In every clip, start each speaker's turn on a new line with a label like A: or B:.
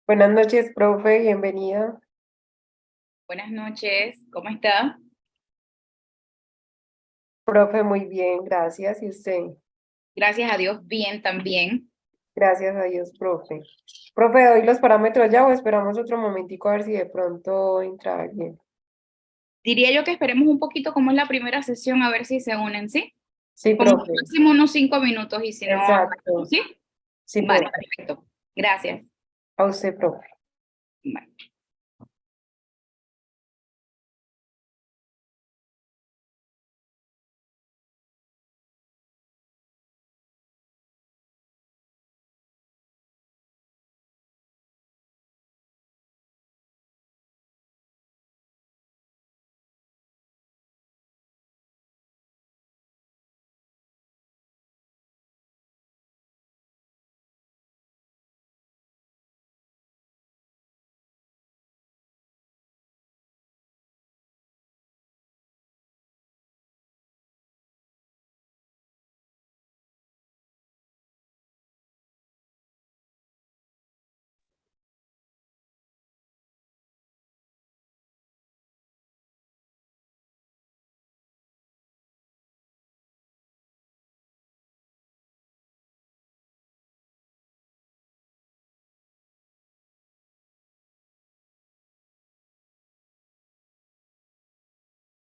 A: Buenas noches, profe, bienvenida.
B: Buenas noches, ¿cómo está?
A: Profe, muy bien, gracias. ¿Y usted?
B: Gracias a Dios, bien también.
A: Gracias a Dios, profe. Profe, ¿doy los parámetros ya o esperamos otro momentico a ver si de pronto entra alguien?
B: Diría yo que esperemos un poquito como es la primera sesión, a ver si se unen, ¿sí?
A: Sí,
B: Como
A: profe.
B: máximo unos 5 minutos y si no,
A: Exacto.
B: ¿sí?
A: Sí,
B: Vale,
A: profe.
B: perfecto. Gracias.
A: A usted, profe.
B: Vale.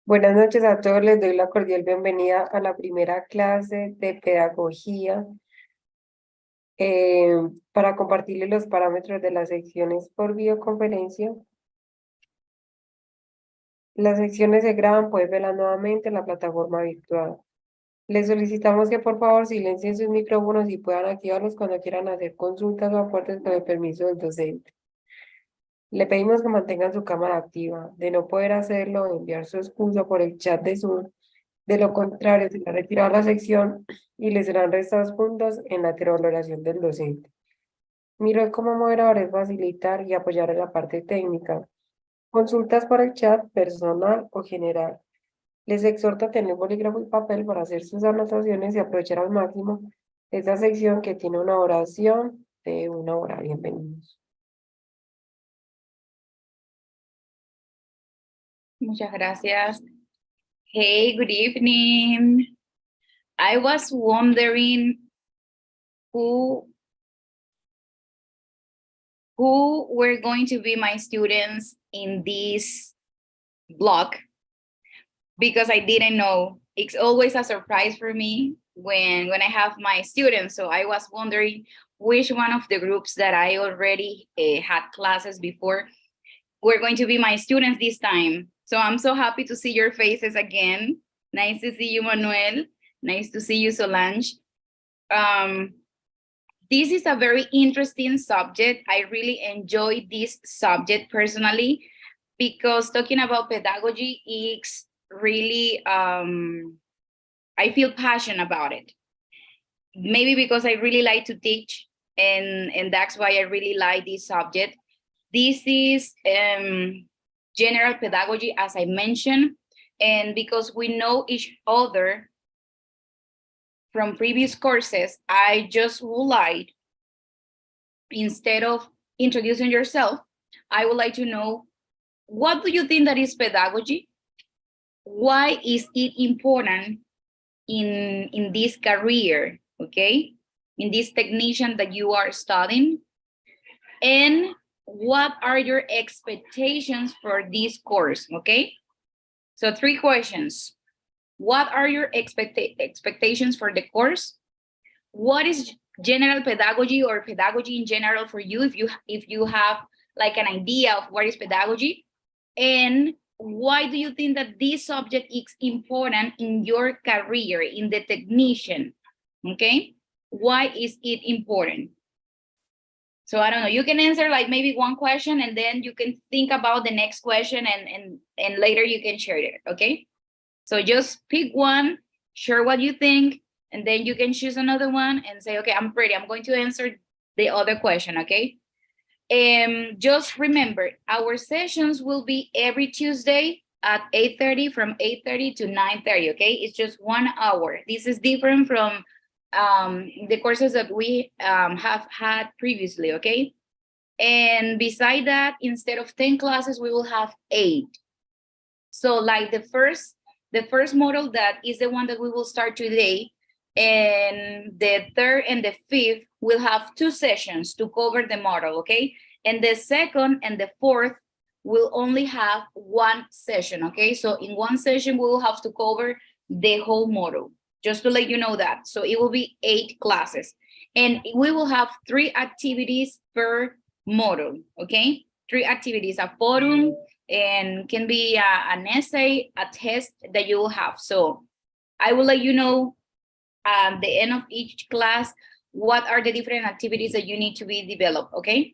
A: Buenas noches a todos, les doy la cordial bienvenida a la primera clase de pedagogía eh, para compartirles los parámetros de las secciones por videoconferencia. Las secciones se graban, puedes verlas nuevamente en la plataforma virtual. Les solicitamos que por favor silencien sus micrófonos y puedan activarlos cuando quieran hacer consultas o aportes con el permiso del docente. Le pedimos que mantengan su cámara activa. De no poder hacerlo, enviar su excusa por el chat de Zoom. De lo contrario, se va a retirar la sección y les serán restados puntos en la valoración del docente. Mi rol como moderador es facilitar y apoyar en la parte técnica. Consultas por el chat personal o general. Les exhorto a tener bolígrafo y papel para hacer sus anotaciones y aprovechar al máximo esta sección que tiene una oración de 1 hora. Bienvenidos.
B: Muchas gracias. Hey, good evening. I was wondering who who were going to be my students in this block because I didn't know. It's always a surprise for me when I have my students. So I was wondering which one of the groups that I already had classes before were going to be my students this time. So I'm so happy to see your faces again. Nice to see you, Manuel. Nice to see you, Solange. Um, this is a very interesting subject. I really enjoy this subject personally because talking about pedagogy is really I feel passionate about it. Maybe because I really like to teach, and that's why I really like this subject. This is general pedagogy, as I mentioned, and because we know each other from previous courses, I just would like, instead of introducing yourself, I would like to know, what do you think that is pedagogy? Why is it important in this career, okay? In this technician that you are studying? And what are your expectations for this course, okay? So 3 questions. What are your expectations for the course? What is general pedagogy or pedagogy in general for you, if you have like an idea of what is pedagogy? And why do you think that this subject is important in your career, in the technician? Okay, why is it important? So I don't know, you can answer like maybe one question and then you can think about the next question, and later you can share it. Okay, so just pick one, share what you think, and then you can choose another one and say, okay, I'm ready, I'm going to answer the other question. Okay, just remember, our sessions will be every Tuesday at 8:30, from 8:30 to 9:30. Okay, it's just 1 hour. This is different from the courses that we have had previously. Okay, And beside that, instead of 10 classes, we will have 8. So like the first model, that is the one that we will start today. And the third and the fifth will have 2 sessions to cover the model, okay? And the second and the fourth will only have 1 session, okay? So in 1 session, we will have to cover the whole model, just to let you know that. So it will be 8 classes. And we will have 3 activities per model, okay? 3 activities, a forum, and can be an essay, a test that you will have. So I will let you know at the end of each class what are the different activities that you need to be developed, okay?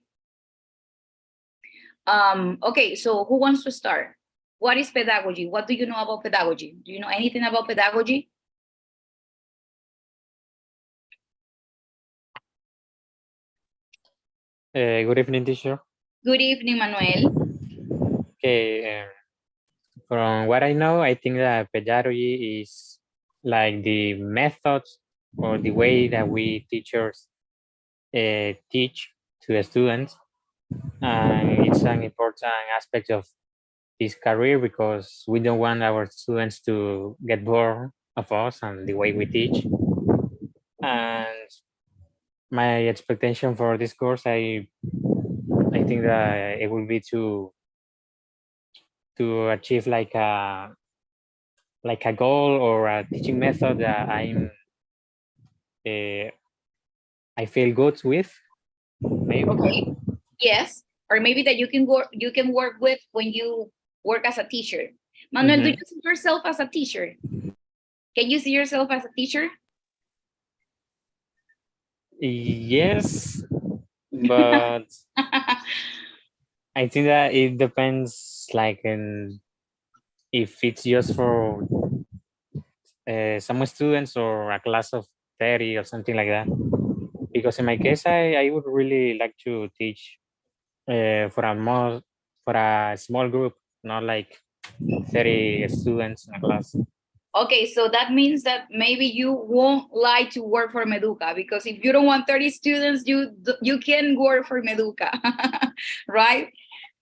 B: Okay, so who wants to start? What is pedagogy? What do you know about pedagogy? Do you know anything about pedagogy?
C: Good evening, teacher.
B: Good evening, Manuel.
C: Okay, from what I know, I think that pedagogy is like the methods or the way that we teachers teach to the students. And it's an important aspect of this career because we don't want our students to get bored of us and the way we teach. And my expectation for this course, I think that it will be to achieve like a goal or a teaching method that I feel good with, maybe.
B: Okay. Yes, or maybe that you can work with when you work as a teacher. Manuel, do you see yourself as a teacher? Can you see yourself as a teacher?
C: Yes, but I think that it depends, like, if it's just for some students or a class of 30 or something like that. Because in my case, I would really like to teach for a small group, not like 30 students in a class.
B: Okay, so that means that maybe you won't like to work for Meduca, because if you don't want 30 students, you can work for Meduca, right?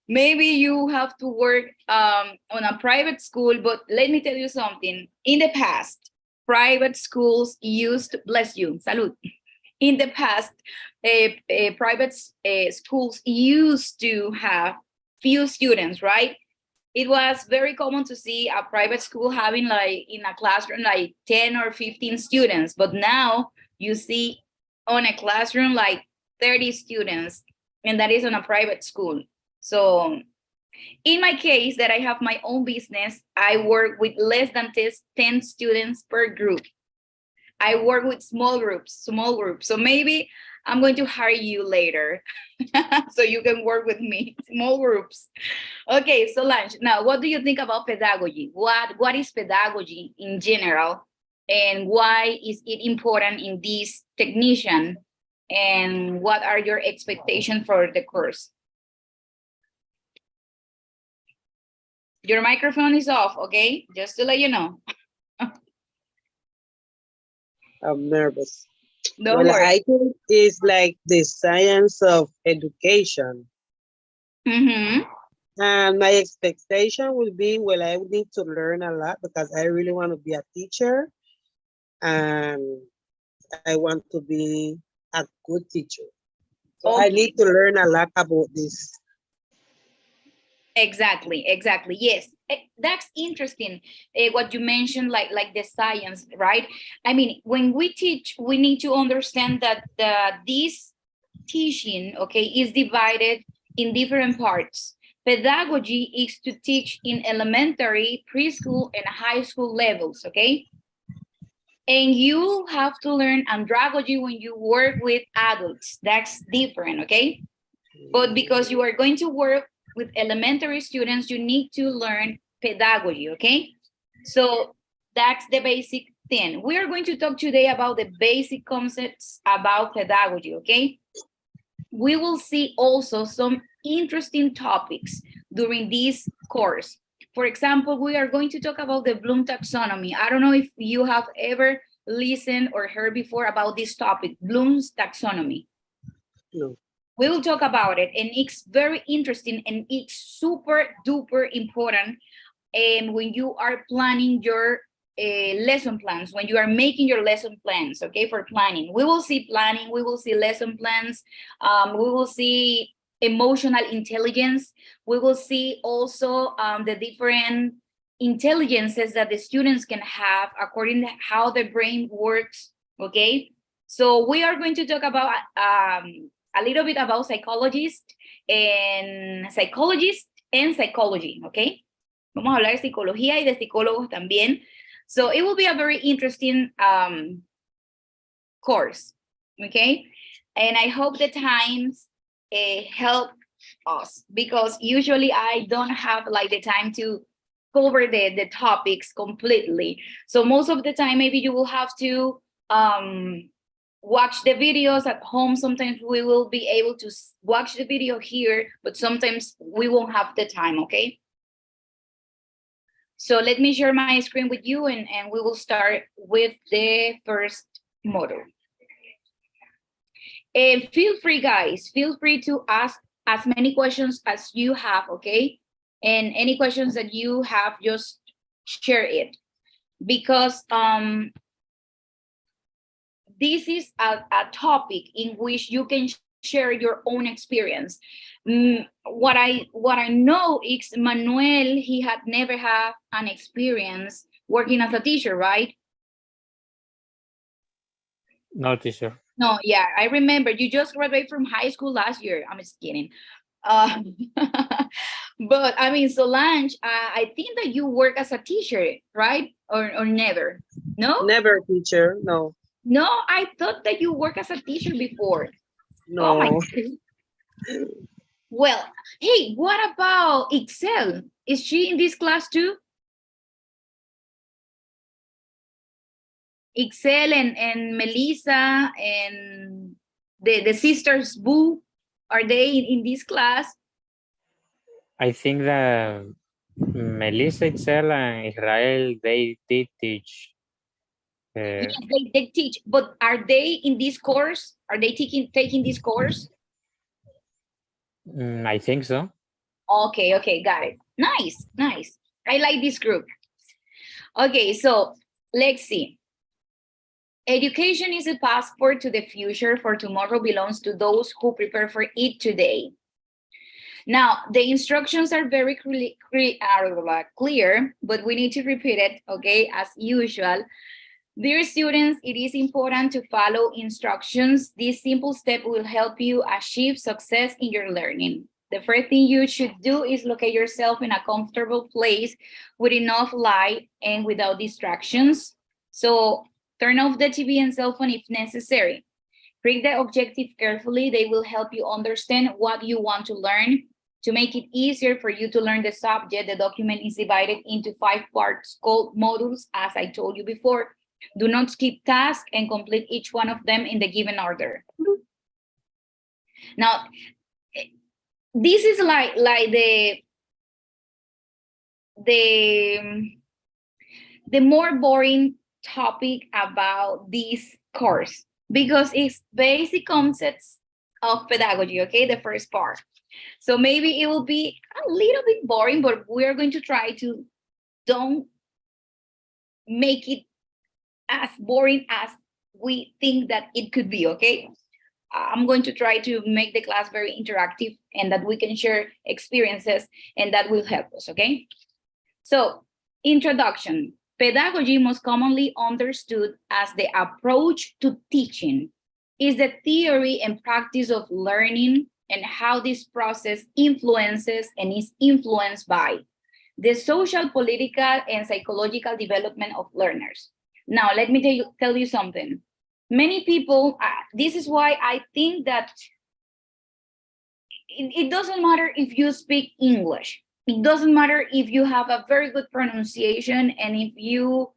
B: Maybe you have to work on a private school, but let me tell you something. In the past, private schools used, bless you, salud. In the past, private schools used to have few students, right? It was very common to see a private school having, like, in a classroom, like 10 or 15 students. But now you see on a classroom like 30 students, and that is on a private school. So in my case, that I have my own business, I work with less than 10 students per group. I work with small groups. So maybe I'm going to hire you later so you can work with me, small groups. Okay, Solange, now what do you think about pedagogy? What is pedagogy in general? And why is it important in this technician? And what are your expectations for the course? Your microphone is off, okay? Just to let you know.
D: I'm nervous.
B: Don't
D: Well,
B: worry.
D: I think it's like the science of education.
B: Mm-hmm.
D: And my expectation will be, well, I would need to learn a lot because I really want to be a teacher. And I want to be a good teacher. So I need to learn a lot about this.
B: Exactly. Yes, that's interesting. What you mentioned, like the science, right? I mean, when we teach, we need to understand that this teaching, okay, is divided in different parts. Pedagogy is to teach in elementary, preschool, and high school levels, okay? And you have to learn andragogy when you work with adults. That's different, okay? But because you are going to work with elementary students, you need to learn pedagogy, okay? So that's the basic thing. We are going to talk today about the basic concepts about pedagogy, okay? We will see also some interesting topics during this course. For example, we are going to talk about the Bloom taxonomy. I don't know if you have ever listened or heard before about this topic, Bloom's taxonomy.
D: No.
B: We will talk about it, and it's very interesting and it's super duper important. And when you are planning your lesson plans, when you are making your lesson plans, okay, for planning, we will see planning, we will see lesson plans, we will see emotional intelligence, we will see also the different intelligences that the students can have according to how the brain works, okay? So we are going to talk about a little bit about psychology, okay? Vamos a hablar de psicología y de psicólogos también. So it will be a very interesting course, okay? And I hope the times help us, because usually I don't have like the time to cover the topics completely. So most of the time, maybe you will have to watch the videos at home. Sometimes we will be able to watch the video here, but sometimes we won't have the time, okay? So let me share my screen with you, and we will start with the first module. Feel free, guys, feel free to ask as many questions as you have, okay? And any questions that you have, just share it. Because this is a topic in which you can share your own experience. What I know is Manuel, he had never had an experience working as a teacher, right?
C: No, teacher.
B: No, yeah, I remember you just graduated from high school last year. I'm just kidding. But I mean, Solange, I think that you work as a teacher, right? Or never? No?
D: Never, teacher. No.
B: No, I thought that you work as a teacher before.
D: No.
B: Oh my God. Well, hey, what about Excel? Is she in this class too? Excel and Melissa and the sisters Boo, are they in this class?
C: I think that Melissa, Itzel, and Israel, they did teach.
B: Yes, they teach, but are they in this course? Are they taking this course?
C: I think so.
B: Okay, got it. Nice, nice. I like this group. Okay, so let's see. Education is a passport to the future, for tomorrow belongs to those who prepare for it today. Now, the instructions are very clear, but we need to repeat it, okay, as usual. Dear students, it is important to follow instructions. This simple step will help you achieve success in your learning. The first thing you should do is locate yourself in a comfortable place with enough light and without distractions. So turn off the TV and cell phone if necessary. Read the objective carefully. They will help you understand what you want to learn. To make it easier for you to learn the subject, the document is divided into 5 parts called modules, as I told you before. Do not skip tasks and complete each one of them in the given order. Now, this is like the more boring topic about this course, because it's basic concepts of pedagogy, okay, the first part. So maybe it will be a little bit boring, but we're going to try to don't make it as boring as we think that it could be, okay? I'm going to try to make the class very interactive and that we can share experiences, and that will help us, okay? So, introduction. Pedagogy, most commonly understood as the approach to teaching, is the theory and practice of learning and how this process influences and is influenced by the social, political, and psychological development of learners. Now, let me tell you something. Many people, this is why I think that it doesn't matter if you speak English. It doesn't matter if you have a very good pronunciation and if you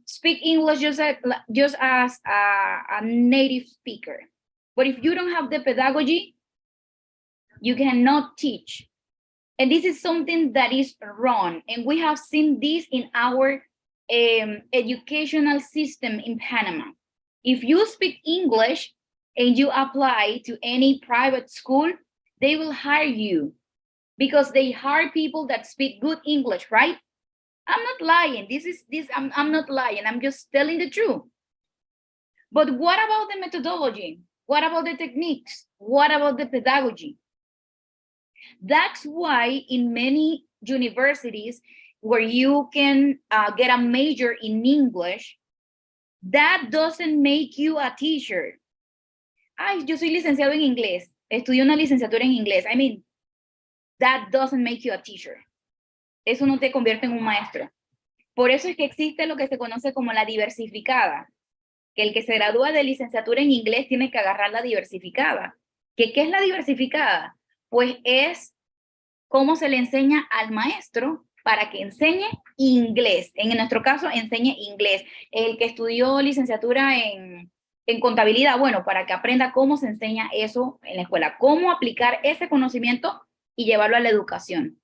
B: speak English just as a native speaker. But if you don't have the pedagogy, you cannot teach. And this is something that is wrong. And we have seen this in our educational system in Panama. If you speak English and you apply to any private school, they will hire you because they hire people that speak good English, right? I'm not lying. I'm not lying. I'm just telling the truth. But what about the methodology? What about the techniques? What about the pedagogy? That's why in many universities where you can get a major in English, that doesn't make you a teacher. Ay, yo soy licenciado en inglés. Estudié una licenciatura en inglés. I mean, that doesn't make you a teacher. Eso no te convierte en un maestro. Por eso es que existe lo que se conoce como la diversificada. Que el que se gradúa de licenciatura en inglés tiene que agarrar la diversificada. ¿Qué es la diversificada? Pues es cómo se le enseña al maestro para que enseñe inglés. En nuestro caso, enseñe inglés. El que estudió licenciatura en contabilidad, bueno, para que aprenda cómo se enseña eso en la escuela, cómo aplicar ese conocimiento y llevarlo a la educación.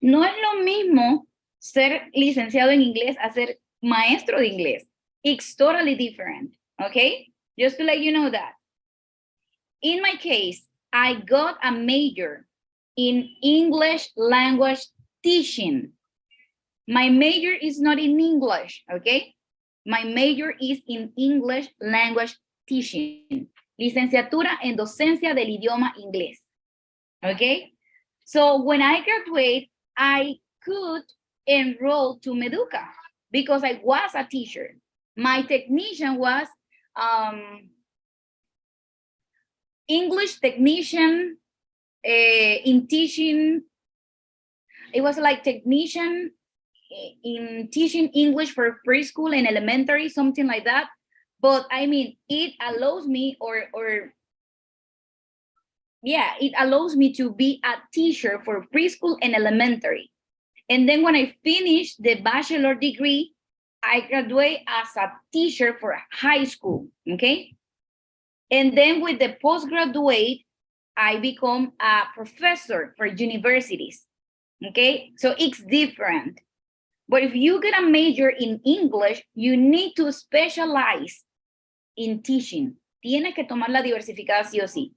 B: No es lo mismo ser licenciado en inglés a ser maestro de inglés. It's totally different, okay? Just to let you know that. In my case, I got a major in English language teaching. My major is not in English, okay? My major is in English language teaching. Licenciatura en docencia del idioma inglés, okay? So when I graduate, I could enroll to Meduca because I was a teacher. My technician was English technician in teaching. It was like technician in teaching English for preschool and elementary, something like that. But I mean, it allows me it allows me to be a teacher for preschool and elementary. And then when I finished the bachelor degree, I graduate as a teacher for high school, okay? And then with the postgraduate, I become a professor for universities, okay? So it's different. But if you get a major in English, you need to specialize in teaching. Tienes que tomar la diversificada sí o sí.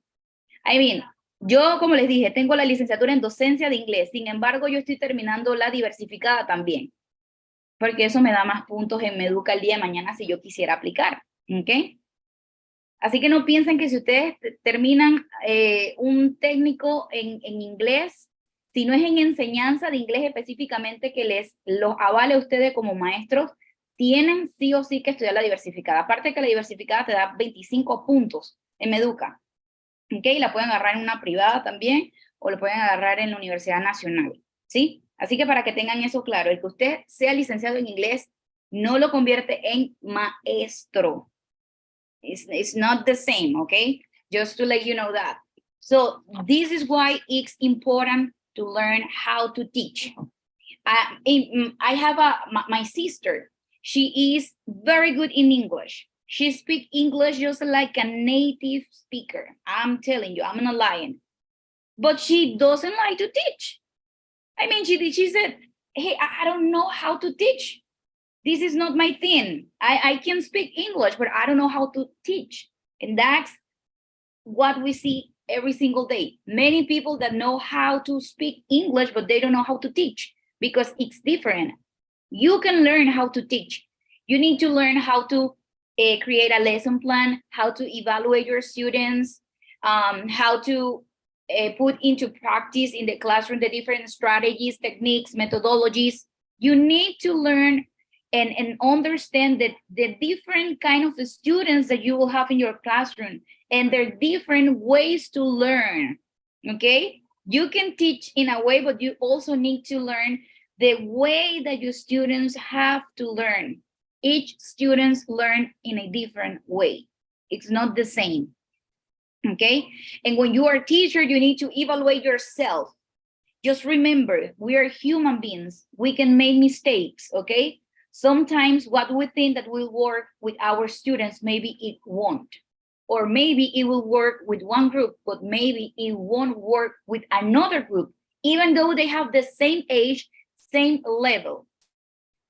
B: I mean, yo, como les dije, tengo la licenciatura en docencia de inglés. Sin embargo, yo estoy terminando la diversificada también. Porque eso me da más puntos en Meduca el día de mañana si yo quisiera aplicar, ¿ok? Así que no piensen que si ustedes terminan un técnico en inglés, si no es en enseñanza de inglés específicamente que los avale a ustedes como maestros, tienen sí o sí que estudiar la diversificada. Aparte que la diversificada te da 25 puntos en Meduca, ¿ok? La pueden agarrar en una privada también o lo pueden agarrar en la Universidad Nacional, ¿sí? Así que para que tengan eso claro, el que usted sea licenciado en inglés no lo convierte en maestro. It's not the same, okay? Just to let you know that. So this is why it's important to learn how to teach. I have my sister. She is very good in English. She speaks English just like a native speaker. I'm telling you, I'm not lying. But she doesn't like to teach. I mean, she said, hey, I don't know how to teach. This is not my thing. I can speak English, but I don't know how to teach. And that's what we see every single day. Many people that know how to speak English, but they don't know how to teach because it's different. You can learn how to teach. You need to learn how to create a lesson plan, how to evaluate your students, how to put into practice in the classroom the different strategies, techniques, methodologies. You need to learn and understand that the different kind of students that you will have in your classroom and their different ways to learn, okay? You can teach in a way, but you also need to learn the way that your students have to learn. Each student learn in a different way. It's not the same, okay? And when you are a teacher, you need to evaluate yourself. Just remember, we are human beings. We can make mistakes, okay? Sometimes what we think that will work with our students, maybe it won't. Or maybe it will work with one group, but maybe it won't work with another group, even though they have the same age, same level.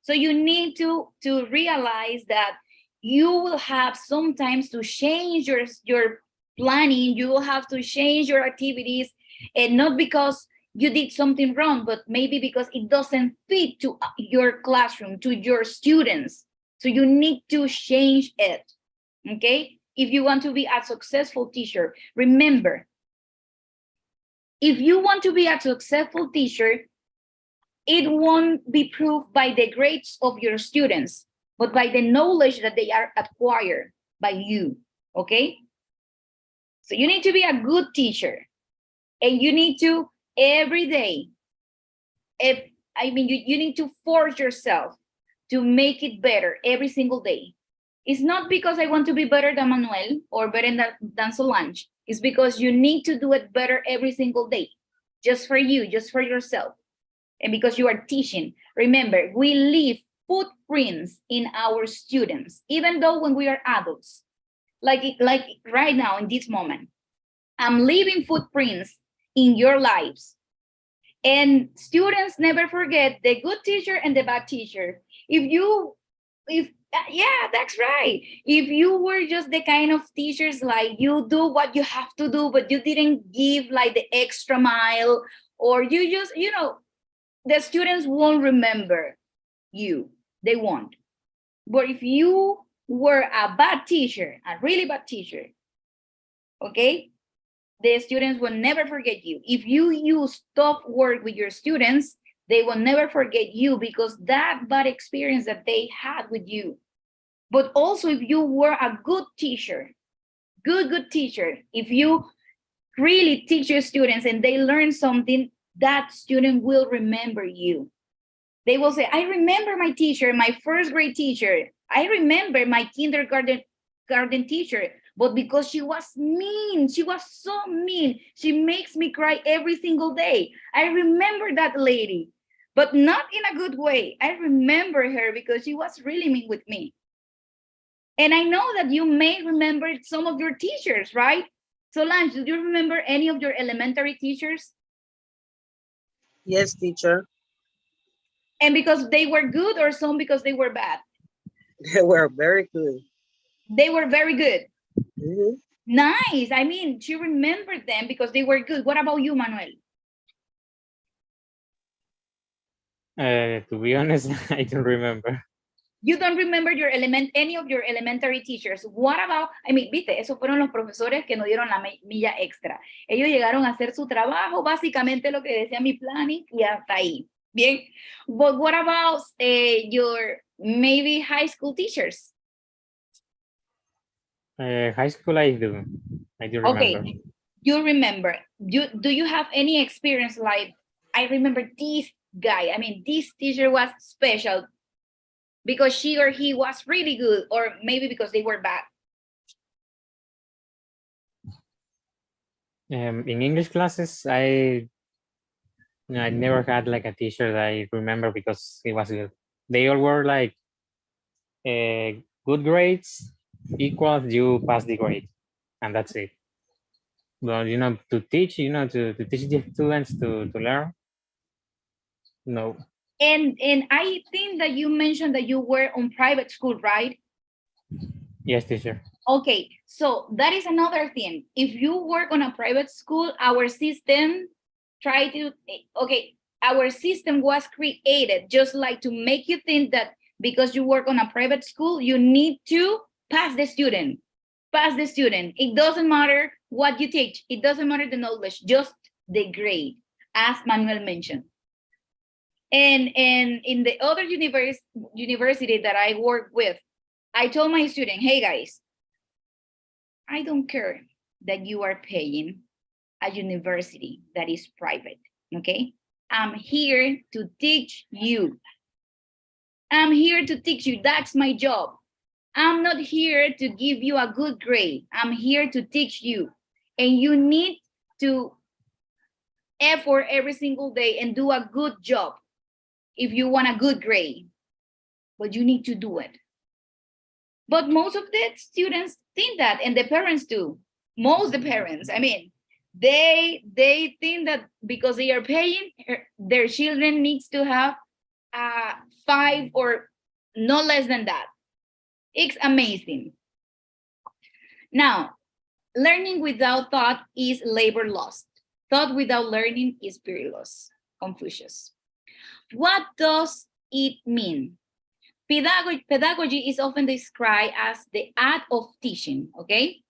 B: So you need to realize that you will have sometimes to change your planning, you will have to change your activities, and not because you did something wrong, but maybe because it doesn't fit to your classroom, to your students. So you need to change it, okay? If you want to be a successful teacher, remember, if you want to be a successful teacher, it won't be proved by the grades of your students, but by the knowledge that they are acquired by you, okay? So you need to be a good teacher, and you need to every day, you need to force yourself to make it better every single day. It's not because I want to be better than Manuel or better than Solange. It's because you need to do it better every single day, just for you, just for yourself. And because you are teaching, remember, we leave footprints in our students, even though when we are adults, like right now in this moment, I'm leaving footprints in your lives. And students never forget the good teacher and the bad teacher. Yeah, that's right. If you were just the kind of teachers like you do what you have to do, but you didn't give like the extra mile, or you just, the students won't remember you. They won't. But if you were a bad teacher, a really bad teacher, okay, the students will never forget you. If you use tough work with your students, they will never forget you because that bad experience that they had with you. But also if you were a good teacher, good teacher, if you really teach your students and they learn something, that student will remember you. They will say, I remember my teacher, my first grade teacher. I remember my kindergarten teacher, but because she was mean, she was so mean. She makes me cry every single day. I remember that lady, but not in a good way. I remember her because she was really mean with me. And I know that you may remember some of your teachers, right? Solange, do you remember any of your elementary teachers?
D: Yes, teacher.
B: And because they were good, or some because they were bad?
D: They were very good.
B: They were very good.
D: Mhm.
B: Nice. I mean, she remembered them because they were good. What about you, Manuel?
C: To be honest, I don't remember.
B: You don't remember any of your elementary teachers. What about, viste, esos fueron los profesores que nos dieron la milla extra. Ellos llegaron a hacer su trabajo, básicamente lo que decía mi planning, y hasta ahí. Bien. But what about your maybe high school teachers?
C: High school, I do remember.
B: Okay, you remember. Do you have any experience like, I remember this guy, this teacher was special because she or he was really good, or maybe because they were bad?
C: In English classes, I never had like a teacher that I remember because it was good. They all were like good grades equals you pass the grade, and that's it. But to teach, to teach the students to learn, no.
B: And I think that you mentioned that you were on private school, right?
C: Yes, teacher.
B: Okay, so that is another thing. If you work on a private school, our system our system was created just like to make you think that because you work on a private school, you need to pass the student. Pass the student. It doesn't matter what you teach. It doesn't matter the knowledge, just the grade, as Manuel mentioned. And in the other university that I work with, I told my student, hey guys, I don't care that you are paying a university that is private, okay? I'm here to teach you. I'm here to teach you. That's my job. I'm not here to give you a good grade. I'm here to teach you. And you need to effort every single day and do a good job if you want a good grade. But you need to do it. But most of the students think that, and the parents do. Most the parents, they think that because they are paying, their children needs to have 5 or no less than that. It's amazing. Now, learning without thought is labor lost. Thought without learning is period loss. Confucius. What does it mean? Pedagogy is often described as the art of teaching, okay?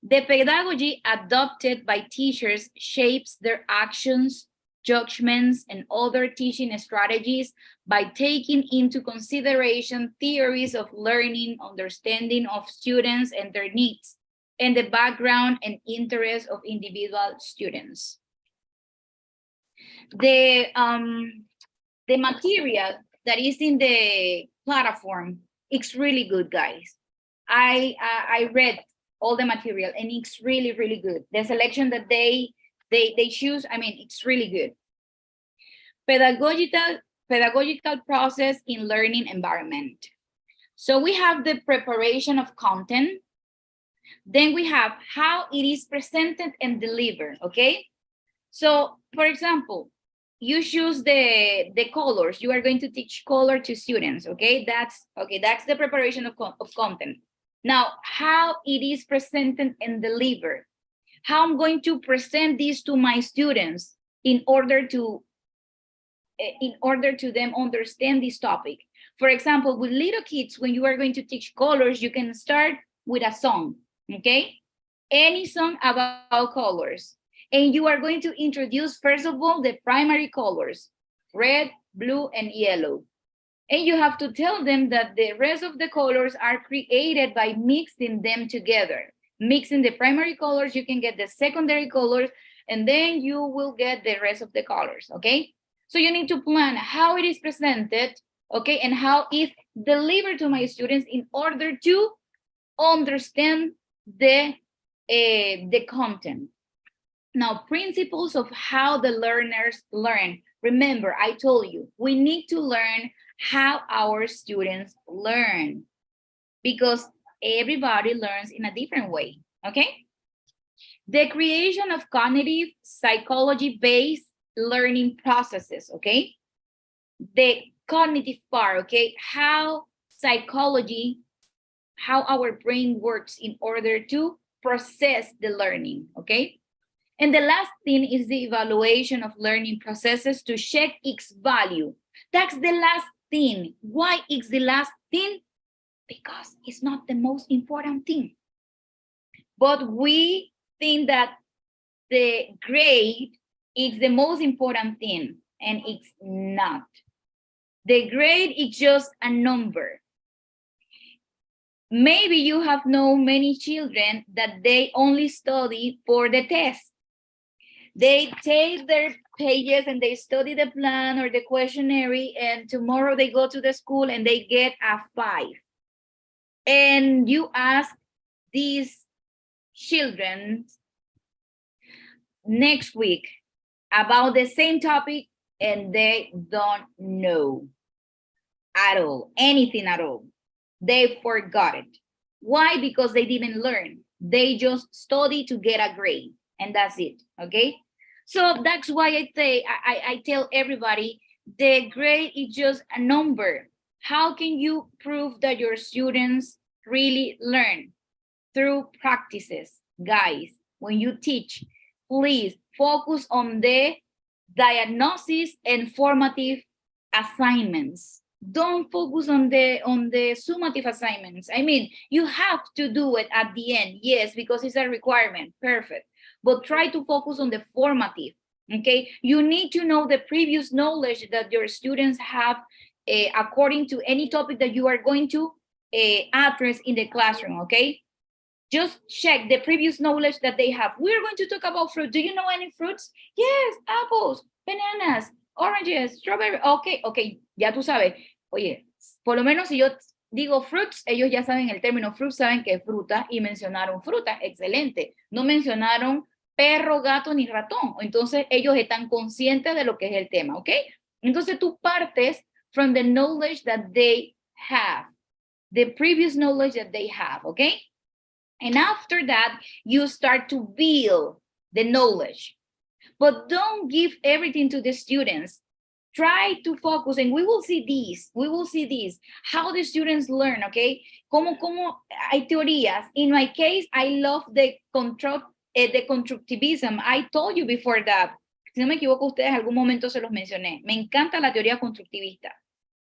B: The pedagogy adopted by teachers shapes their actions, judgments, and other teaching strategies by taking into consideration theories of learning, understanding of students and their needs, and the background and interests of individual students. The material that is in the platform, it's really good, guys. I read all the material and it's really, really good. The selection that they choose, I mean, it's really good. Pedagogical process in learning environment. So we have the preparation of content. Then we have how it is presented and delivered, okay? So, for example, you choose the colors. You are going to teach color to students, okay? That's the preparation of content. Now, how it is presented and delivered. How I'm going to present this to my students in order to them understand this topic. For example, with little kids, when you are going to teach colors, you can start with a song, okay? Any song about colors. And you are going to introduce, first of all, the primary colors, red, blue, and yellow. And you have to tell them that the rest of the colors are created by mixing them together. Mixing the primary colors, you can get the secondary colors, and then you will get the rest of the colors, okay? So you need to plan how it is presented, okay, and how it's delivered to my students in order to understand the content. Now, principles of how the learners learn. Remember, I told you, we need to learn how our students learn because everybody learns in a different way, okay? The creation of cognitive psychology-based learning processes, okay? The cognitive part, okay? How psychology, how our brain works in order to process the learning, okay? And the last thing is the evaluation of learning processes to check its value. That's the last thing. Why is the last thing? Because it's not the most important thing. But we think that the grade is the most important thing, and it's not. The grade is just a number. Maybe you have known many children that they only study for the test. They take their pages and they study the plan or the questionnaire, and tomorrow they go to the school and they get a 5. And you ask these children next week about the same topic and they don't know at all, anything at all. They forgot it. Why? Because they didn't learn. They just study to get a grade. And that's it, okay? So that's why I tell everybody the grade is just a number. How can you prove that your students really learn? Through practices. Guys, when you teach, please focus on the diagnosis and formative assignments. Don't focus on the summative assignments. I mean, you have to do it at the end, yes, because it's a requirement, perfect. But try to focus on the formative, okay? You need to know the previous knowledge that your students have according to any topic that you are going to address in the classroom, okay? Just check the previous knowledge that they have. We're going to talk about fruit. Do you know any fruits? Yes, apples, bananas, oranges, strawberry. Okay, ya tú sabes. Oye, por lo menos si yo digo fruits, ellos ya saben el término fruit, saben que es fruta y mencionaron fruta. Excelente. No mencionaron perro, gato ni ratón. Entonces ellos están conscientes de lo que es el tema, ¿ok? Entonces tú partes from the knowledge that they have, the previous knowledge that they have, ¿ok? And after that, you start to build the knowledge. But don't give everything to the students. try to focus, and we will see this, how the students learn, okay? Como hay teorías. In my case, I love the constructivism. I told you before that. Si no me equivoco, ustedes algún momento se los mencioné. Me encanta la teoría constructivista.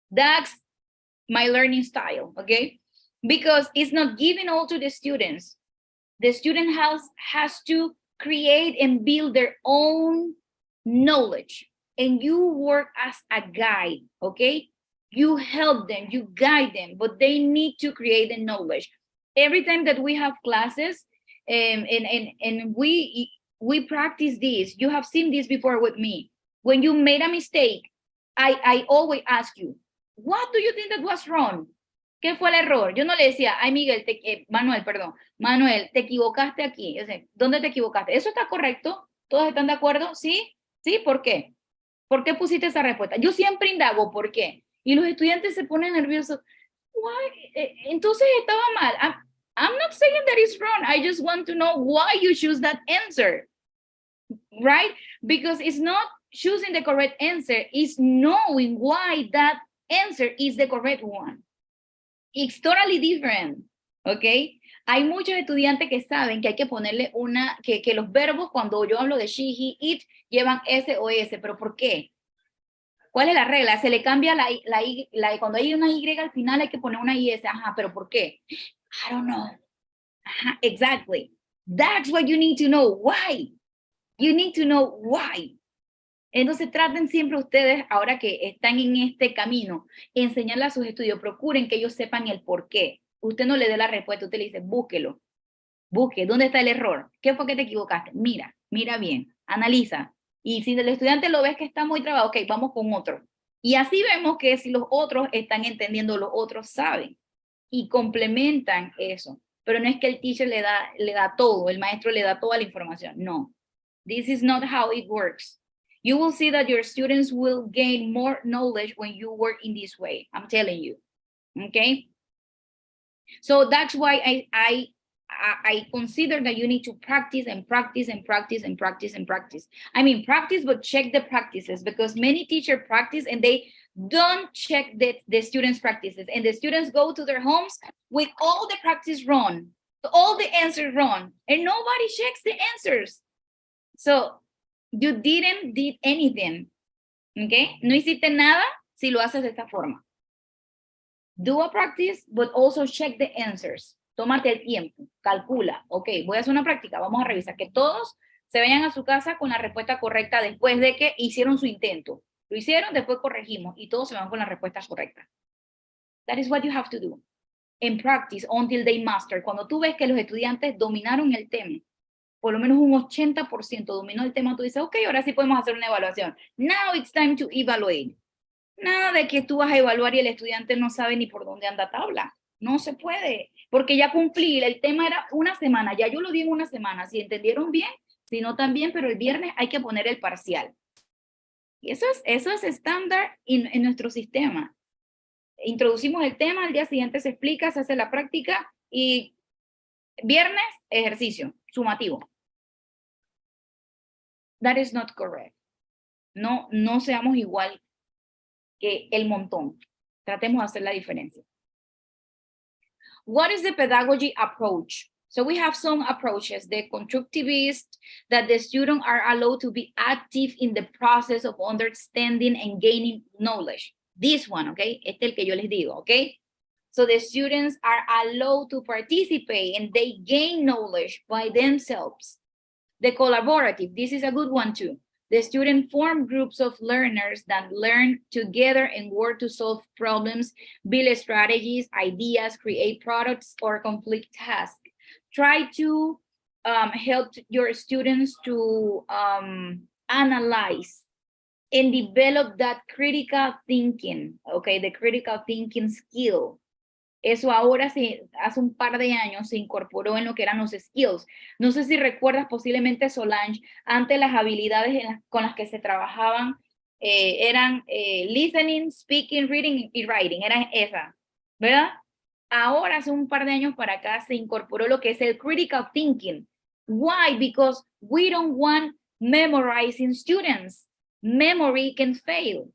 B: That's my learning style, okay? Because it's not given all to the students. The student has to create and build their own knowledge. And you work as a guide, okay? You help them, you guide them, but they need to create the knowledge. Every time that we have classes, and we practice this, you have seen this before with me. When you made a mistake, I always ask you, what do you think that was wrong? ¿Qué fue el error? Yo no le decía, ay Miguel, Manuel, te equivocaste aquí. O sea, ¿dónde te equivocaste? ¿Eso está correcto? ¿Todos están de acuerdo? ¿Sí? ¿Sí? ¿Por qué? ¿Por qué pusiste esa respuesta? Yo siempre indago, ¿por qué? Y los estudiantes se ponen nerviosos. Why? Entonces estaba mal. I'm not saying that it's wrong. I just want to know why you choose that answer. Right? Because it's not choosing the correct answer, it's knowing why that answer is the correct one. It's totally different, ¿ok? Hay muchos estudiantes que saben que hay que ponerle que los verbos, cuando yo hablo de she, he, it, llevan S o S, pero ¿por qué? ¿Cuál es la regla? Se le cambia cuando hay una Y al final hay que poner una IS, ajá, pero ¿por qué? I don't know. Ajá, exactly. That's what you need to know, why. You need to know why. Entonces traten siempre ustedes, ahora que están en este camino, enseñarle a sus estudios, procuren que ellos sepan el por qué. Usted no le dé la respuesta, usted le dice, búsquelo. Busque, ¿dónde está el error? ¿Qué fue que te equivocaste? Mira bien, analiza. Y si el estudiante lo ves que está muy trabado, ok, vamos con otro. Y así vemos que si los otros están entendiendo, los otros saben. Y complementan eso. Pero no es que el teacher le da todo, el maestro le da toda la información. No. This is not how it works. You will see that your students will gain more knowledge when you work in this way. I'm telling you. Okay? So that's why I consider that you need to practice and practice and practice and practice and practice. I mean, practice, but check the practices, because many teachers practice and they don't check the students' practices. And the students go to their homes with all the practice wrong, all the answers wrong, and nobody checks the answers. So you didn't did anything, okay? No hiciste nada si lo haces de esta forma. Do a practice, but also check the answers. Tómate el tiempo, calcula. Ok, voy a hacer una práctica, vamos a revisar que todos se vayan a su casa con la respuesta correcta después de que hicieron su intento. Lo hicieron, después corregimos y todos se van con la respuesta correcta. That is what you have to do. And practice until they master. Cuando tú ves que los estudiantes dominaron el tema, por lo menos un 80% dominó el tema, tú dices, ok, ahora sí podemos hacer una evaluación. Now it's time to evaluate. Nada de que tú vas a evaluar y el estudiante no sabe ni por dónde anda tabla. No se puede, porque ya cumplí, el tema era una semana, ya yo lo di en una semana, si entendieron bien, si no también, pero el viernes hay que poner el parcial. Y eso es estándar en nuestro sistema. Introducimos el tema, al día siguiente se explica, se hace la práctica y viernes, ejercicio sumativo. That is not correct. No seamos igual que el montón. Tratemos de hacer la diferencia. What is the pedagogy approach? So we have some approaches, the constructivist, that the students are allowed to be active in the process of understanding and gaining knowledge. This one, okay? Este es el que yo les digo, okay? So the students are allowed to participate and they gain knowledge by themselves. The collaborative, this is a good one too. The students form groups of learners that learn together and work to solve problems, build strategies, ideas, create products, or complete tasks. Try to help your students to analyze and develop that critical thinking, okay, the critical thinking skill. Eso ahora hace un par de años se incorporó en lo que eran los skills. No sé si recuerdas posiblemente, Solange, antes las habilidades con las que se trabajaban eran listening, speaking, reading y writing, eran esas, ¿verdad? Ahora hace un par de años para acá se incorporó lo que es el critical thinking. Why? Because we don't want memorizing students. Memory can fail.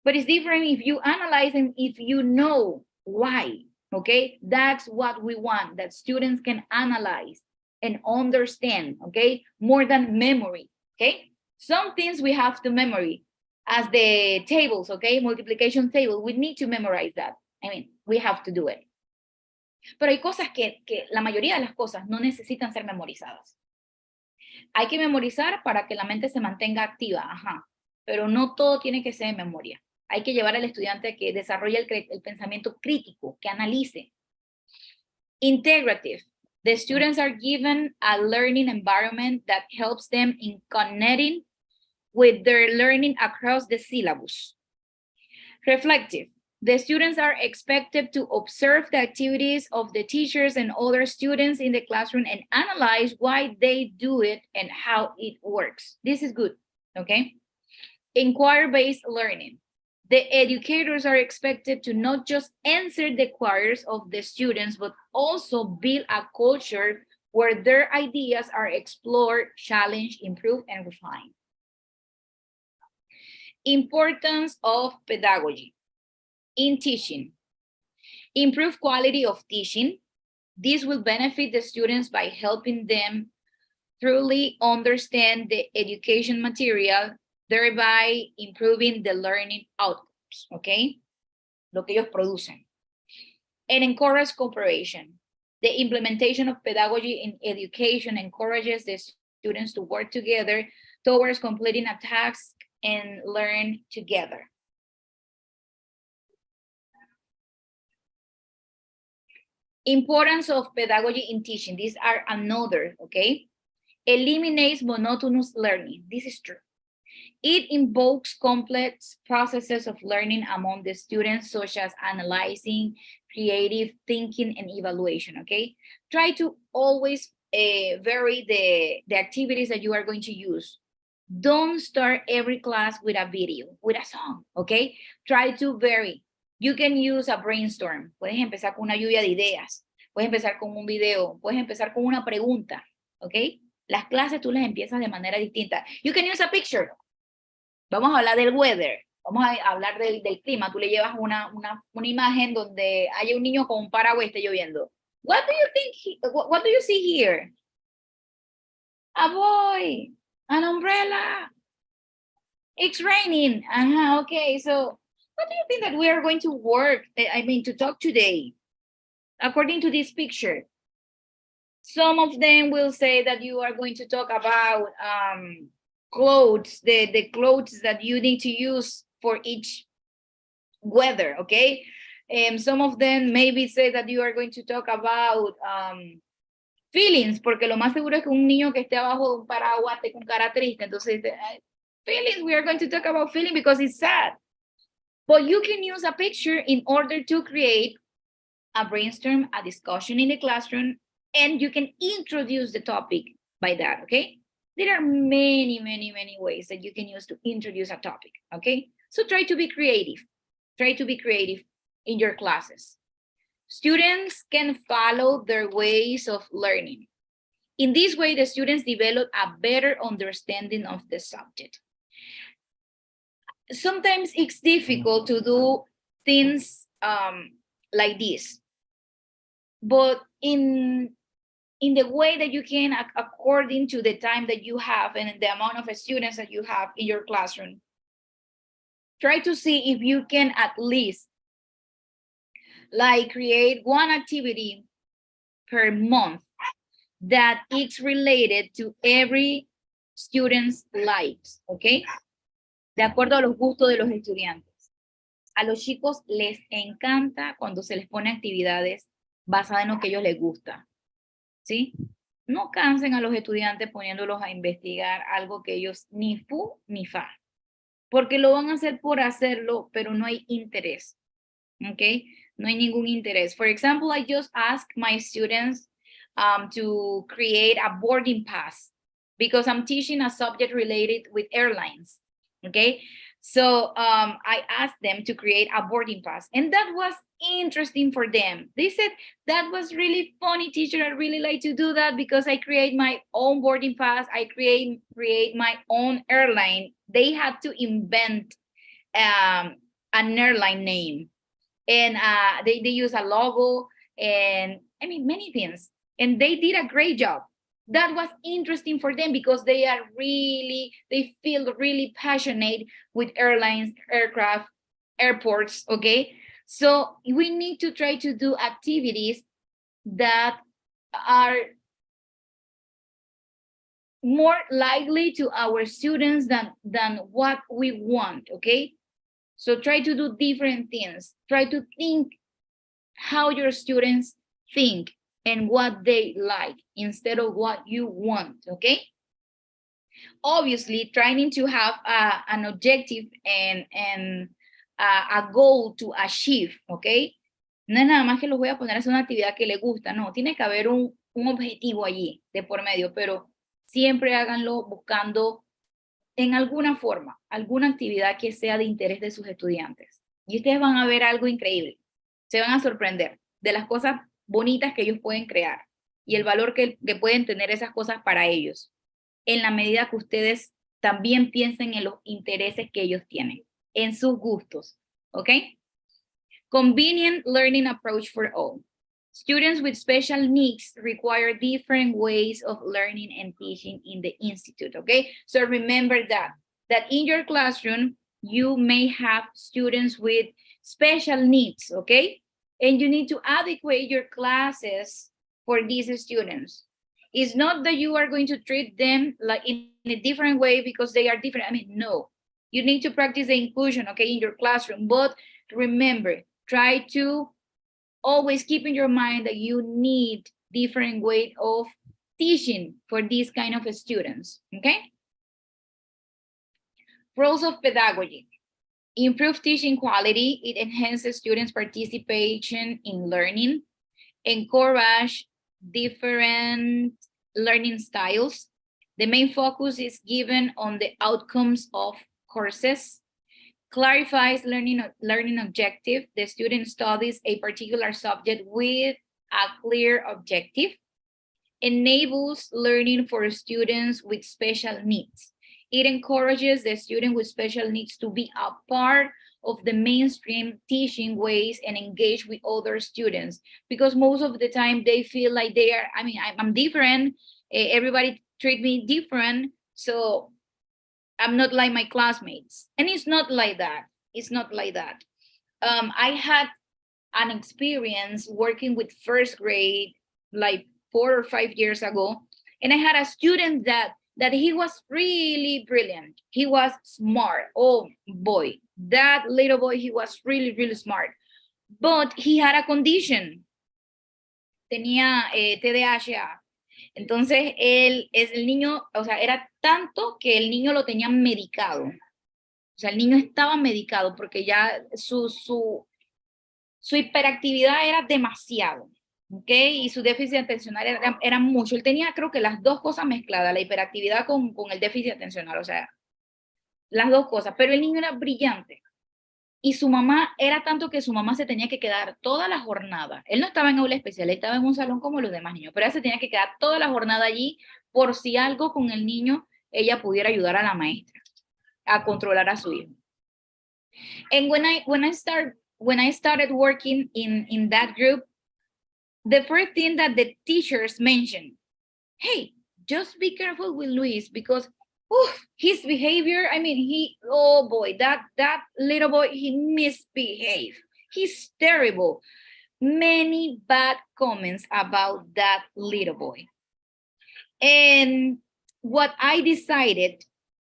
B: But it's different if you analyze and if you know why, okay? That's what we want, that students can analyze and understand, okay? More than memory, okay? Some things we have to memory, as the tables, okay? Multiplication table, we need to memorize that. I mean, we have to do it. Pero hay cosas que la mayoría de las cosas no necesitan ser memorizadas. Hay que memorizar para que la mente se mantenga activa, ajá, pero no todo tiene que ser en memoria. Hay que llevar al estudiante a que desarrolle el pensamiento crítico, que analice. Integrative. The students are given a learning environment that helps them in connecting with their learning across the syllabus. Reflective. The students are expected to observe the activities of the teachers and other students in the classroom and analyze why they do it and how it works. This is good, okay? Inquiry-based learning. The educators are expected to not just answer the queries of the students, but also build a culture where their ideas are explored, challenged, improved, and refined. Importance of pedagogy in teaching. Improve quality of teaching. This will benefit the students by helping them truly understand the education material, thereby improving the learning outcomes, okay? Lo que ellos producen. And encourage cooperation. The implementation of pedagogy in education encourages the students to work together towards completing a task and learn together. Importance of pedagogy in teaching. These are another, okay? Eliminates monotonous learning. This is true. It invokes complex processes of learning among the students, such as analyzing, creative thinking, and evaluation, okay? Try to always vary the activities that you are going to use. Don't start every class with a video, with a song, okay? Try to vary. You can use a brainstorm. Puedes empezar con una lluvia de ideas. Puedes empezar con un video. Puedes empezar con una pregunta, ¿ok? Las clases tú las empiezas de manera distinta. You can use a picture. Vamos a hablar del weather. Vamos a hablar del clima. Tú le llevas una imagen donde haya un niño con un paraguas y esté lloviendo. What do you think? What do you see here? A boy. An umbrella. It's raining. Okay, so what do you think that we are going to work, to talk today, according to this picture? Some of them will say that you are going to talk about clothes, the clothes that you need to use for each weather, okay? And some of them maybe say that you are going to talk about feelings, porque lo más seguro es que un niño que esté abajo de un paraguas esté con cara triste, entonces, feelings, we are going to talk about feeling because it's sad. But you can use a picture in order to create a brainstorm, a discussion in the classroom, and you can introduce the topic by that, okay? There are many, many, many ways that you can use to introduce a topic, okay? So try to be creative. Try to be creative in your classes. Students can follow their ways of learning. In this way, the students develop a better understanding of the subject. Sometimes it's difficult to do things like this, but in the way that you can, according to the time that you have and the amount of students that you have in your classroom, try to see if you can at least like create one activity per month that is related to every student's lives, okay? De acuerdo a los gustos de los estudiantes. A los chicos les encanta cuando se les pone actividades basadas en lo que a ellos les gusta, ¿sí? No cansen a los estudiantes poniéndolos a investigar algo que ellos ni fu ni fa, porque lo van a hacer por hacerlo, pero no hay interés, ¿ok? No hay ningún interés. For example, I just asked my students to create a boarding pass because I'm teaching a subject related with airlines. Okay, so I asked them to create a boarding pass, and that was interesting for them. They said, that was really funny, teacher. I really like to do that because I create my own boarding pass. I create my own airline. They had to invent an airline name, and they use a logo, and I mean, many things. And they did a great job. That was interesting for them because they feel really passionate with airlines, aircraft, airports, okay? So we need to try to do activities that are more likely to our students than what we want, okay? So try to do different things. Try to think how your students think and what they like instead of what you want, okay? Obviously, trying to have an objective and a goal to achieve, okay? No es nada más que los voy a poner a hacer una actividad que les gusta, no, tiene que haber un objetivo allí de por medio, pero siempre háganlo buscando en alguna forma, alguna actividad que sea de interés de sus estudiantes. Y ustedes van a ver algo increíble. Se van a sorprender de las cosas bonitas que ellos pueden crear y el valor que pueden tener esas cosas para ellos, en la medida que ustedes también piensen en los intereses que ellos tienen, en sus gustos, ¿ok? Convenient learning approach for all. Students with special needs require different ways of learning and teaching in the institute, okay? So remember that in your classroom, you may have students with special needs, okay? And you need to adequate your classes for these students. It's not that you are going to treat them like in a different way because they are different. I mean, no. You need to practice the inclusion, okay, in your classroom. But remember, try to always keep in your mind that you need different way of teaching for these kind of students, okay? Roles of pedagogy. Improve teaching quality. It enhances students' participation in learning. Encourage different learning styles. The main focus is given on the outcomes of courses. Clarifies learning objective. The student studies a particular subject with a clear objective. Enables learning for students with special needs. It encourages the student with special needs to be a part of the mainstream teaching ways and engage with other students, because most of the time they feel like they are, I mean, I'm different, everybody treat me different, so I'm not like my classmates. And it's not like that. It's not like that. I had an experience working with first grade like 4 or 5 years ago, and I had a student that he was really brilliant. He was smart. Oh boy, that little boy, he was really, really smart. But he had a condition. Tenía TDAH. Entonces, el niño, o sea, era tanto que el niño lo tenía medicado. O sea, el niño estaba medicado porque ya su hiperactividad era demasiado. ¿Ok? Y su déficit atencional era mucho. Él tenía, creo que las dos cosas mezcladas, la hiperactividad con el déficit atencional, o sea, las dos cosas. Pero el niño era brillante. Y su mamá, era tanto que su mamá se tenía que quedar toda la jornada. Él no estaba en aula especial, él estaba en un salón como los demás niños, pero ella se tenía que quedar toda la jornada allí por si algo con el niño, ella pudiera ayudar a la maestra a controlar a su hijo. And when I started working in that group, the first thing that the teachers mentioned, hey, just be careful with Luis because his behavior, I mean, oh boy, that little boy, he misbehaved. He's terrible. Many bad comments about that little boy. And what I decided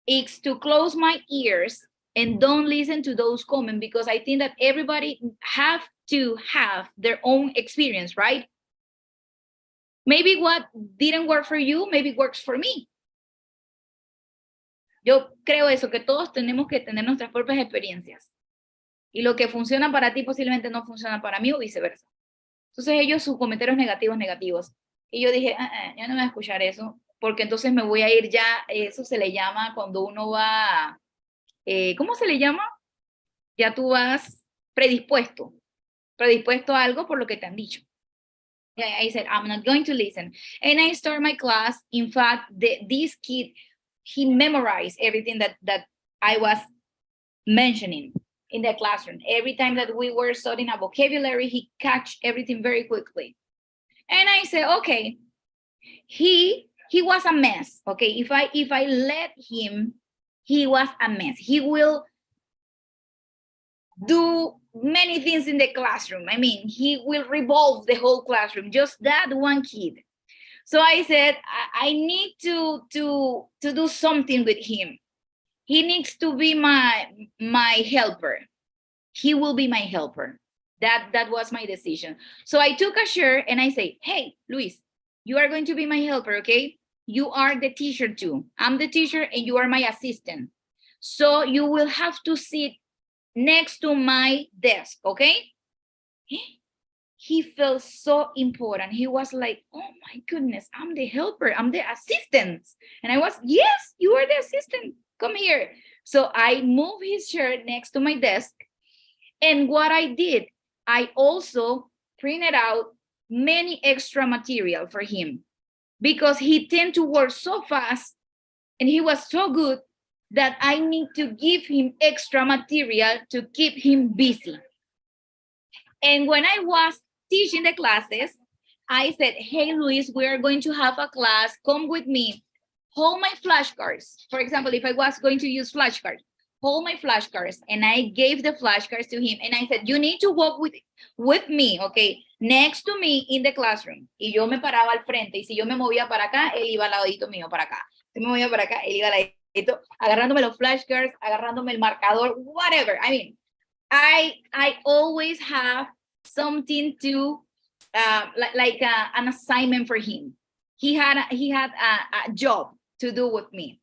B: is to close my ears and don't listen to those comments, because I think that everybody have to have their own experience, right? Maybe what didn't work for you, maybe works for me. Yo creo eso, que todos tenemos que tener nuestras propias experiencias. Y lo que funciona para ti posiblemente no funciona para mí o viceversa. Entonces ellos, sus comentarios negativos. Y yo dije, yo no voy a escuchar eso, porque entonces me voy a ir ya, eso se le llama cuando uno va, ¿cómo se le llama? Ya tú vas predispuesto a algo por lo que te han dicho. I said, I'm not going to listen. And I start my class. In fact, this kid, he memorized everything that I was mentioning. in the classroom. Every time that we were studying a vocabulary, he catch everything very quickly. And I said, okay, he was a mess. Okay, if I let him, he was a mess. He will do many things in the classroom. I mean, he will revolve the whole classroom, just that one kid. So I said, I need to do something with him. He needs to be my helper. He will be my helper. That was my decision. So I took a chair and I say, hey, Luis, you are going to be my helper, okay? You are the teacher too. I'm the teacher and you are my assistant. So you will have to sit next to my desk, okay? He felt so important. He was like, oh my goodness, I'm the helper, I'm the assistant. And I was, yes, you are the assistant, come here. So I moved his chair next to my desk. And what I did, I also printed out many extra material for him because he tended to work so fast and he was so good that I need to give him extra material to keep him busy. And when I was teaching the classes, I said, hey, Luis, we are going to have a class. Come with me. Hold my flashcards. For example, if I was going to use flashcards, hold my flashcards. And I gave the flashcards to him. And I said, you need to walk with me, okay, next to me in the classroom. Y yo me paraba al frente. Y si yo me movía para acá, él iba al ladito mío para acá. Si me movía para acá, él iba al ladito, agarrándome los flashcards, agarrándome el marcador, whatever. I mean, I always have something to like an assignment for him. He had a job to do with me,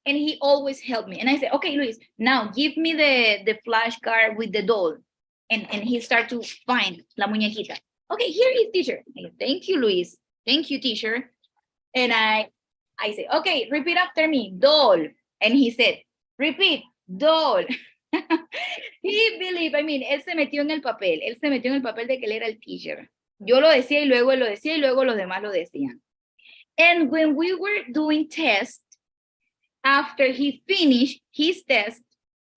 B: and he always helped me. And I said, okay, Luis, now give me the flashcard with the doll. And he started to find la muñequita. Okay, here is teacher. Said, thank you, Luis. Thank you, teacher. And I said, okay, repeat after me, doll. And he said, repeat, doll. He believed, I mean, él se metió en el papel de que él era el teacher. Yo lo decía y luego él lo decía y luego los demás lo decían. And when we were doing tests, after he finished his test,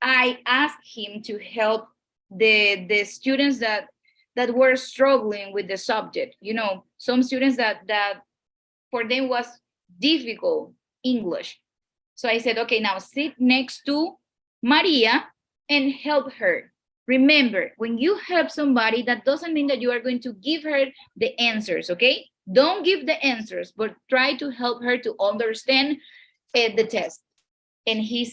B: I asked him to help the students that were struggling with the subject. You know, some students that for them was difficult English. So I said, okay, now sit next to Maria and help her. Remember, when you help somebody, that doesn't mean that you are going to give her the answers, okay? Don't give the answers, but try to help her to understand the test. And he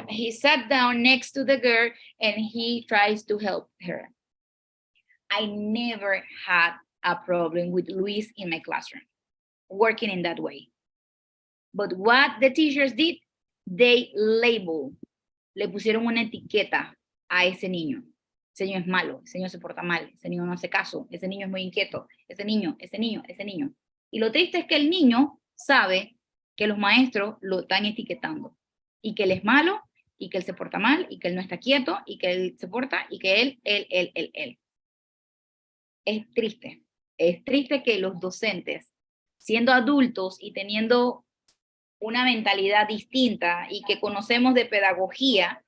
B: he sat down next to the girl and he tries to help her. I never had a problem with Luis in my classroom, working in that way. But what the teachers did, they labeled, le pusieron una etiqueta a ese niño. Ese niño es malo, ese niño se porta mal, ese niño no hace caso, ese niño es muy inquieto, ese niño. Y lo triste es que el niño sabe que los maestros lo están etiquetando y que él es malo y que él se porta mal y que él no está quieto y que él se porta y que él. Es triste que los docentes, siendo adultos y teniendo una mentalidad distinta y que conocemos de pedagogía,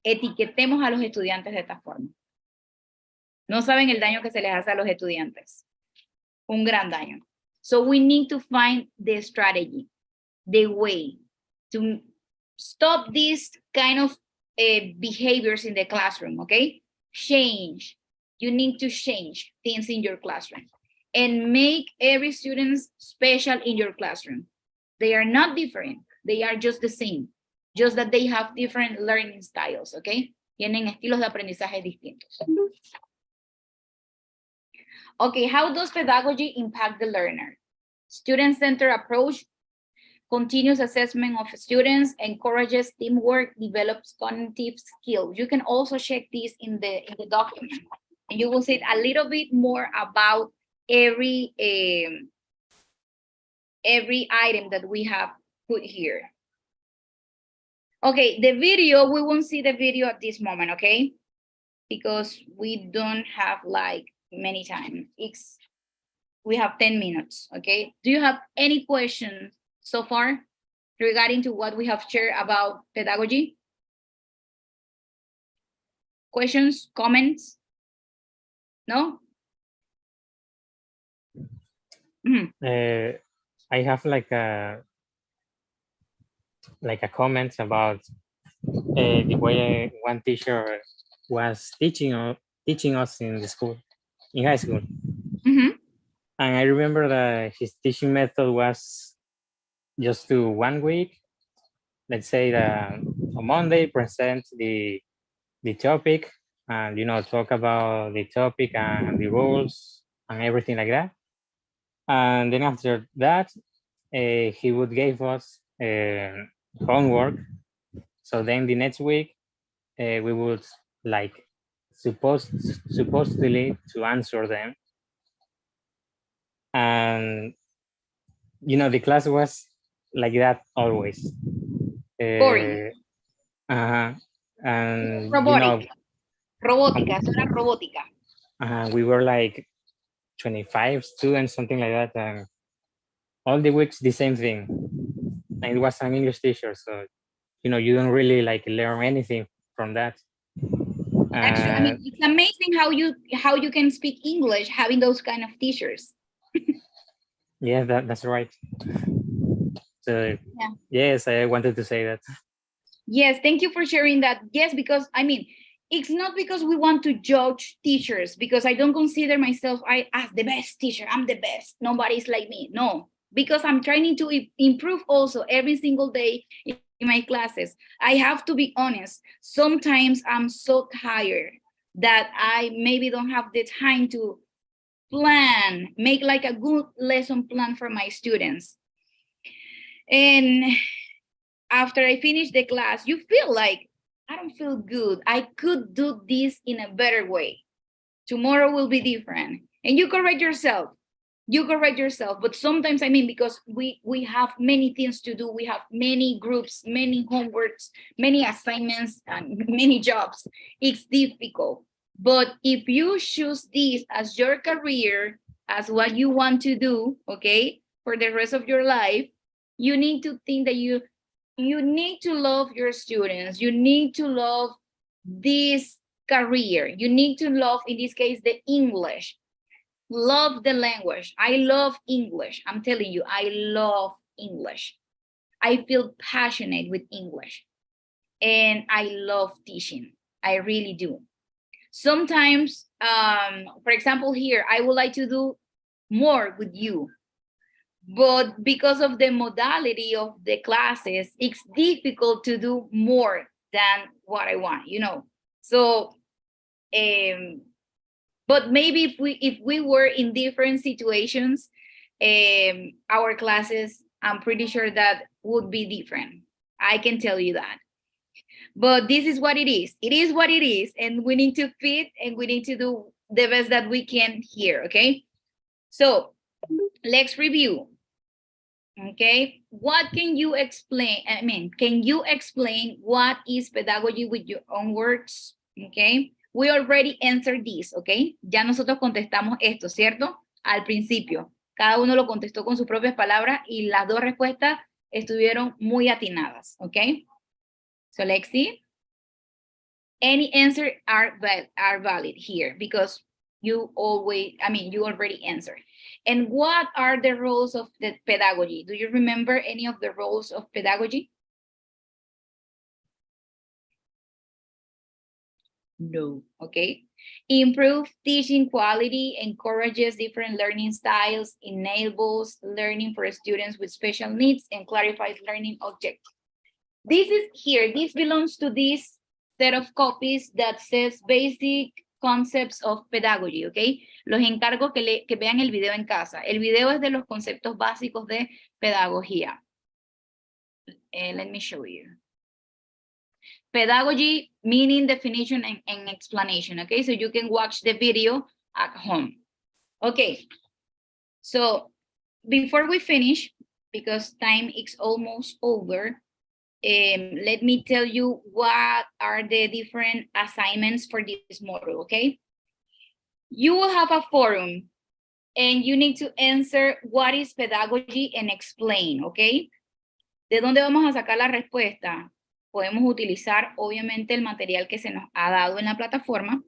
B: etiquetemos a los estudiantes de esta forma. No saben el daño que se les hace a los estudiantes. Un gran daño. So we need to find the strategy, the way to stop these kind of behaviors in the classroom, okay? Change. You need to change things in your classroom and make every student special in your classroom. They are not different. They are just the same. Just that they have different learning styles, okay? Tienen estilos de aprendizaje distintos. Okay, how does pedagogy impact the learner? Student-centered approach, continuous assessment of students, encourages teamwork, develops cognitive skills. You can also check this in the document. And you will see a little bit more about every item that we have put here. Okay, the video, we won't see the video at this moment, okay? Because we don't have like many time. We have 10 minutes, okay? Do you have any questions so far regarding to what we have shared about pedagogy? questions, comments? No? Mhm.
C: I have like a comment about the way one teacher was teaching us in the school, in high school.
B: Mhm.
C: And I remember that his teaching method was just do 1 week. Let's say that on Monday present the topic, and talk about the topic and the rules and everything like that. And then after that, he would give us homework. So then the next week, we would like supposedly to answer them. And the class was like that always.
B: Boring.
C: And
B: Robotic. Robótica, eso era robótica.
C: we were like 25 students, something like that, and all the weeks the same thing. And it was an English teacher, so you don't really like learn anything from that.
B: Actually, I mean, it's amazing how you can speak English having those kind of teachers.
C: Yeah, that's right. So
B: Yeah.
C: yes, I wanted to say that.
B: Yes, thank you for sharing that. Yes, because I mean, it's not because we want to judge teachers, because I don't consider myself as the best teacher. I'm the best. Nobody's like me. No, because I'm trying to improve also every single day in my classes. I have to be honest. Sometimes I'm so tired that I maybe don't have the time to make like a good lesson plan for my students. And after I finish the class, you feel like, I don't feel good. I could do this in a better way. Tomorrow will be different. And you correct yourself. But sometimes, I mean, because we have many things to do. We have many groups, many homeworks, many assignments, and many jobs. It's difficult. But if you choose this as your career, as what you want to do, okay, for the rest of your life, you need to think that you need to love your students. You need to love this career. You need to love, in this case, the English. Love the language. I love English. I'm telling you, I love English. I feel passionate with English. And I love teaching. I really do. Sometimes, for example, here, I would like to do more with you. But because of the modality of the classes, it's difficult to do more than what I want, So, but maybe if we were in different situations, our classes, I'm pretty sure that would be different. I can tell you that. But this is what it is. It is what it is, and we need to fit, and we need to do the best that we can here, okay? So let's review. Okay, what can you explain? I mean, can you explain what is pedagogy with your own words? Okay, we already answered this, okay? Ya nosotros contestamos esto, ¿cierto? Al principio. Cada uno lo contestó con sus propias palabras y las dos respuestas estuvieron muy atinadas, okay? So let's see. Any answer are valid here because you already answered. And what are the roles of the pedagogy? Do you remember any of the roles of pedagogy? No, okay. Improve teaching quality, encourages different learning styles, enables learning for students with special needs, and clarifies learning objectives. This is here, this belongs to this set of copies that says basic concepts of pedagogy, okay? Los encargo que vean el video en casa. El video es de los conceptos básicos de pedagogía. Let me show you. Pedagogy, meaning, definition, and explanation, okay? So you can watch the video at home. Okay, so before we finish, because time is almost over, let me tell you what are the different assignments for this module, okay? You will have a forum and you need to answer what is pedagogy and explain, okay? ¿De dónde vamos a sacar la respuesta? podemos utilizar obviamente el material que se nos ha dado en la plataforma,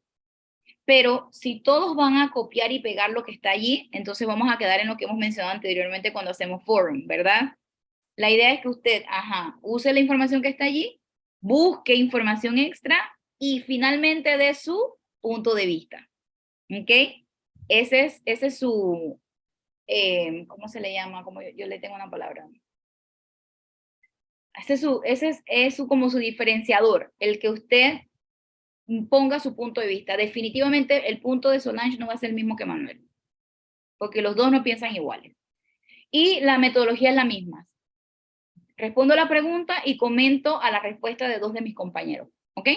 B: pero si todos van a copiar y pegar lo que está allí, entonces vamos a quedar en lo que hemos mencionado anteriormente cuando hacemos forum, ¿verdad? La idea es que usted, use la información que está allí, busque información extra y finalmente dé su punto de vista, ¿ok? Ese es su, ¿cómo se le llama? Como yo le tengo una palabra. Ese es como su diferenciador, el que usted ponga su punto de vista. Definitivamente el punto de Solange no va a ser el mismo que Manuel, porque los dos no piensan iguales. Y la metodología es la misma. Respondo la pregunta y comento a la respuesta de dos de mis compañeros, ¿ok?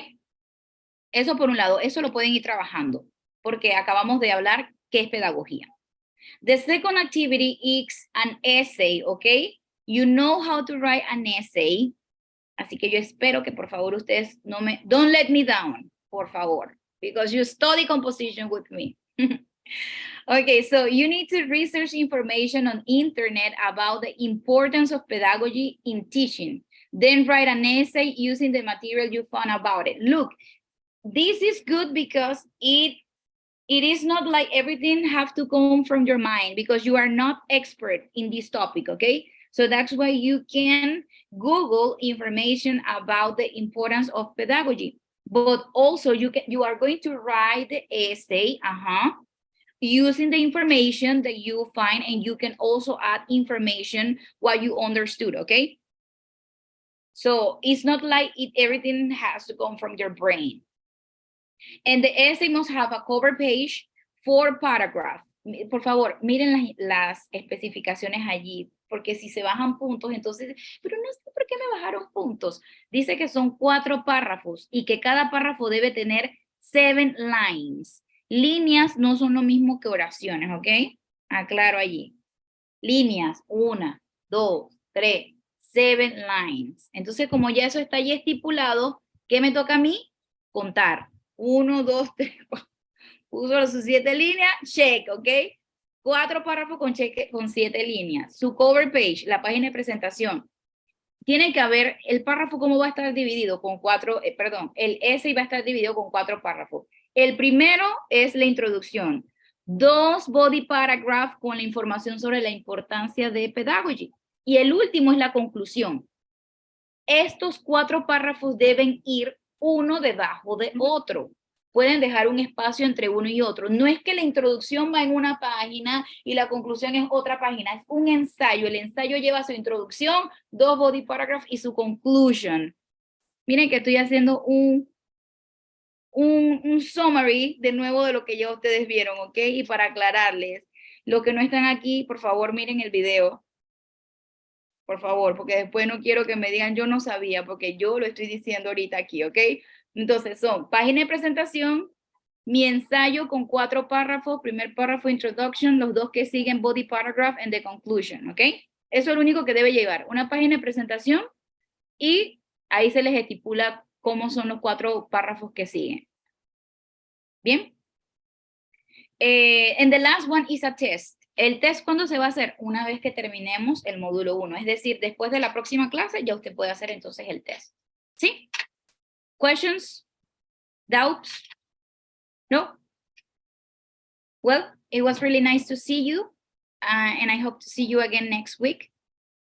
B: Eso por un lado, eso lo pueden ir trabajando, porque acabamos de hablar qué es pedagogía. The second activity is an essay, ¿ok? You know how to write an essay. Así que yo espero que por favor ustedes don't let me down, por favor, because you study composition with me. Okay, so you need to research information on internet about the importance of pedagogy in teaching. Then write an essay using the material you found about it. Look, this is good because it is not like everything have to come from your mind because you are not expert in this topic, okay? So that's why you can Google information about the importance of pedagogy. But also you are going to write the essay, using the information that you find, and you can also add information what you understood, okay? So it's not like everything has to come from your brain. And the essay must have a cover page, 4 paragraphs. Por favor, miren las especificaciones allí, porque si se bajan puntos, entonces, pero no sé por qué me bajaron puntos. Dice que son 4 párrafos y que cada párrafo debe tener 7 lines. Líneas no son lo mismo que oraciones, ¿ok? Aclaro allí. Líneas, 1, 2, 3, 7 lines. Entonces, como ya eso está allí estipulado, ¿qué me toca a mí? Contar. 1, 2, 3, 4. Uso sus 7 líneas, check, ¿ok? 4 párrafos con 7 líneas. Su cover page, la página de presentación. Tiene que haber, el párrafo cómo va a estar dividido con 4, el essay va a estar dividido con 4 párrafos. El primero es la introducción. 2 body paragraphs con la información sobre la importancia de pedagogy. Y el último es la conclusión. Estos 4 párrafos deben ir uno debajo de otro. Pueden dejar un espacio entre uno y otro. No es que la introducción va en una página y la conclusión es otra página. Es un ensayo. El ensayo lleva su introducción, 2 body paragraphs y su conclusion. Miren que estoy haciendo un summary de nuevo de lo que ya ustedes vieron, ¿ok? Y para aclararles, los que no están aquí, por favor, miren el video. Por favor, porque después no quiero que me digan yo no sabía, porque yo lo estoy diciendo ahorita aquí, ¿ok? Entonces son página de presentación, mi ensayo con 4 párrafos, primer párrafo introduction, los 2 que siguen body paragraph and the conclusion, ¿ok? Eso es lo único que debe llevar, una página de presentación y ahí se les estipula cómo son los 4 párrafos que siguen. ¿Bien? And the last one is a test. El test, ¿cuándo se va a hacer? Una vez que terminemos el módulo 1, es decir, después de la próxima clase ya usted puede hacer entonces el test. ¿Sí? Questions? Doubts? No? Well, it was really nice to see you, and I hope to see you again next week.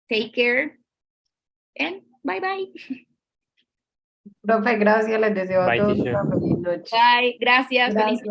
B: Take care, and bye-bye.
A: Profe, gracias, les deseo a
C: Bye,
A: todos
C: teacher.
A: una feliz noche.
B: Bye, gracias.
A: Gracias.
B: Feliz